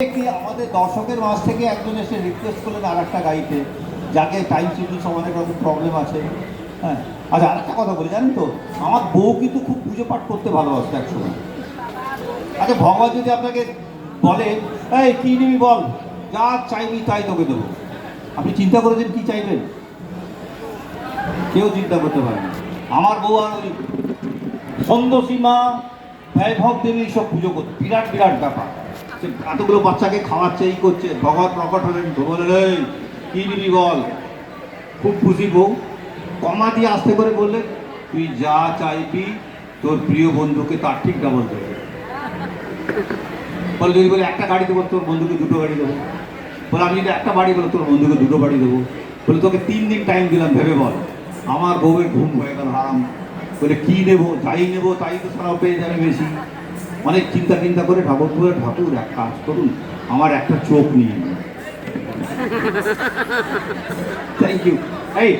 আমাদের দর্শকের মাঝ থেকে একজন এসে রিকোয়েস্ট করলেন আর একটা গাইতে, যাকে টাইম শিডিউল সময় অনেক রকম প্রবলেম আছে। হ্যাঁ, আচ্ছা আর একটা কথা বলি, জানেন তো আমার বউ কিন্তু খুব পুজো পাঠ করতে ভালোবাসতো একসময়। আচ্ছা ভগবান যদি আপনাকে বলে এই কী নিবি বল, যা চাইবি তাই তোকে দেবো, আপনি চিন্তা করেছেন কি চাইবেন? কেউ চিন্তা করতে পারে না। আমার বউ আর ওই সন্ধ্যসীমা বৈভব দেবী সব পুজো করতে, বিরাট বিরাট ব্যাপার। সে এতগুলো বাচ্চাকে খাওয়াচ্ছে, এই করছে, ভগবান প্রকট হলেন, বললেন এই কী নিবি বল। খুব খুশি বউ, কমা দিয়ে আস্তে করে বললেন তুই যা চাইবি তোর প্রিয় বন্ধুকে তার ঠিক ডাবল দেবে। বলে যদি বলে একটা গাড়ি দেবো তোর বন্ধুকে দুটো গাড়ি দেবো। বলে আমি যদি একটা বাড়ি বলো তোর বন্ধুকে দুটো বাড়ি দেবো। বলে তোকে 3 দিন টাইম দিলাম, ভেবে বল। আমার বউয়ের ঘুম হয়ে গেল হারাম। বলে কী নেবো, যাই নেবো তাই তো সারাও পেয়ে যাবে বেশি। অনেক চিন্তা করে ঠাকুর এক কাজ করুন, আমার একটা চোখ নিয়ে। Thank you. এই